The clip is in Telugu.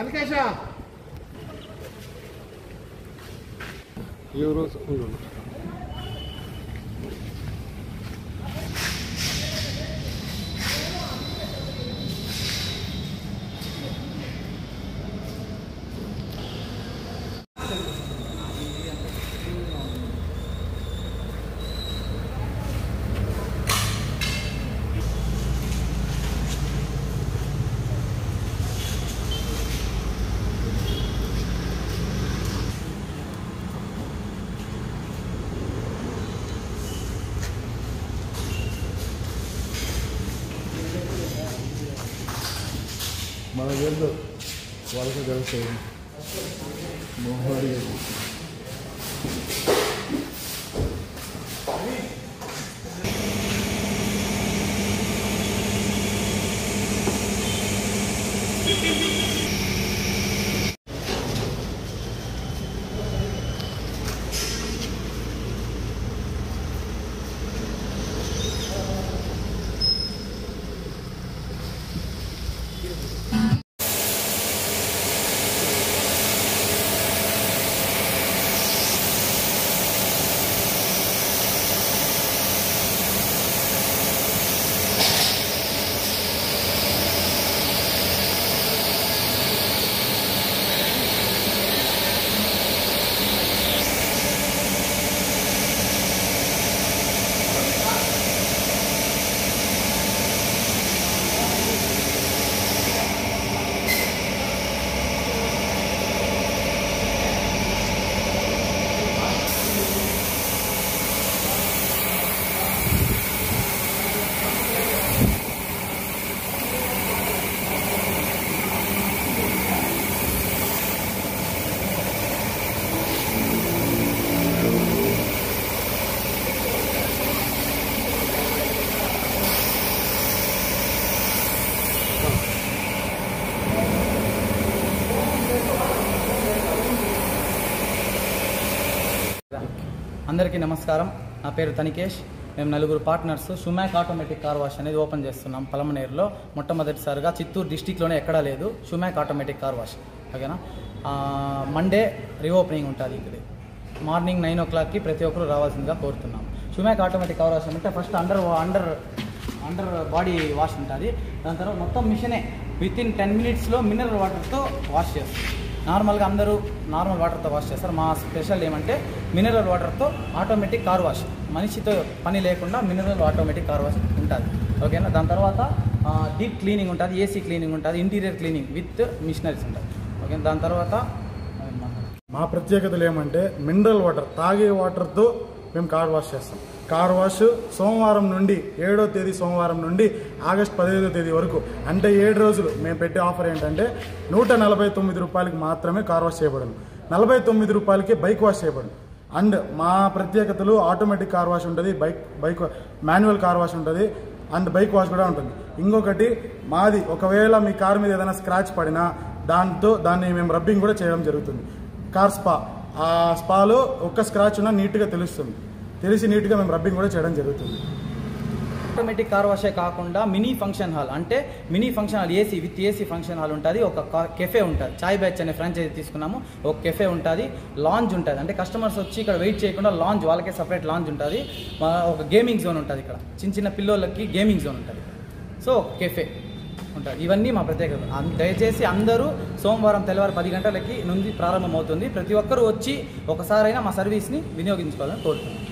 కనకేశ మన వీళ్ళు వాళ్ళకి తెలుస్తుంది మోహరి అందరికీ నమస్కారం. నా పేరు తనికేష్. మేము నలుగురు పార్ట్నర్స్ షుమాక్ ఆటోమేటిక్ కార్ వాష్ అనేది ఓపెన్ చేస్తున్నాం పలమనేరులో. మొట్టమొదటిసారిగా చిత్తూరు డిస్టిక్లోనే ఎక్కడా లేదు షుమాక్ ఆటోమేటిక్ కార్ వాష్. ఓకేనా? మండే రీఓపెనింగ్ ఉంటుంది. ఇక్కడ మార్నింగ్ 9 o'clockకి ప్రతి ఒక్కరు రావాల్సిందిగా కోరుతున్నాం. షుమాక్ ఆటోమేటిక్ కార్ వాష్ అంటే ఫస్ట్ అండర్ బాడీ వాష్ ఉంటుంది. దాని తర్వాత మొత్తం మిషనే వితిన్ 10 minutesలో మినరల్ వాటర్తో వాష్ చేస్తాం. నార్మల్గా అందరూ నార్మల్ వాటర్తో వాష్ చేస్తారు. మా స్పెషల్ ఏమంటే మినరల్ వాటర్తో ఆటోమేటిక్ కార్ వాష్, మనిషితో పని లేకుండా మినరల్ ఆటోమేటిక్ కార్ వాష్ ఉంటుంది. ఓకేనా? దాని తర్వాత డీప్ క్లీనింగ్ ఉంటుంది, ఏసీ క్లీనింగ్ ఉంటుంది, ఇంటీరియర్ క్లీనింగ్ విత్ మిషనరీస్ ఉంటుంది. ఓకే. దాని తర్వాత మా ప్రత్యేకతలు ఏమంటే మినరల్ వాటర్, తాగే వాటర్తో మేము కార్ వాష్ చేస్తాం. కార్ వాష్ సోమవారం నుండి 7వ తేదీ సోమవారం నుండి ఆగస్టు 15వ తేదీ వరకు, అంటే 7 రోజులు మేము పెట్టే ఆఫర్ ఏంటంటే 149 రూపాయలకి మాత్రమే కార్ వాష్ చేయబడను, 49 రూపాయలకి బైక్ వాష్ చేయబడను. అండ్ మా ప్రత్యేకతలు ఆటోమేటిక్ కార్ వాష్ ఉంటుంది, బైక్ మాన్యువల్ కార్ వాష్ ఉంటుంది, అండ్ బైక్ వాష్ కూడా ఉంటుంది. ఇంకొకటి మాది, ఒకవేళ మీ కార్ మీద ఏదైనా స్క్రాచ్ పడినా దాన్ని మేము రబ్బింగ్ కూడా చేయడం జరుగుతుంది. కార్ స్పా, ఆ స్పాలో ఒక్క స్క్రాచ్ ఉన్నా నీట్గా తెలిసి నీట్గా మేము రబ్బింగ్ కూడా చేయడం జరుగుతుంది. ఆటోమేటిక్ కార్ వాషే కాకుండా మినీ ఫంక్షన్ హాల్, అంటే mini function hall AC with AC function hall ఉంటుంది. ఒక కెఫే ఉంటుంది, చాయ్ బ్యాచ్ అనే ఫ్రాంచైజీ తీసుకున్నాము. ఒక కెఫే ఉంటుంది, లాంజ్ ఉంటుంది, అంటే కస్టమర్స్ వచ్చి ఇక్కడ వెయిట్ చేయకుండా లాంజ్, వాళ్ళకే సపరేట్ లాంజ్ ఉంటుంది. ఒక గేమింగ్ జోన్ ఉంటుంది, ఇక్కడ చిన్న పిల్లోళ్ళకి గేమింగ్ జోన్ ఉంటుంది. సో కెఫే ఉంటుంది. ఇవన్నీ మా ప్రత్యేకత. దయచేసి అందరూ సోమవారం తెల్లవారు 10 గంటలకి నుండి ప్రారంభమవుతుంది. ప్రతి ఒక్కరూ వచ్చి ఒకసారైనా మా సర్వీస్ని వినియోగించుకోవాలని కోరుతున్నాను.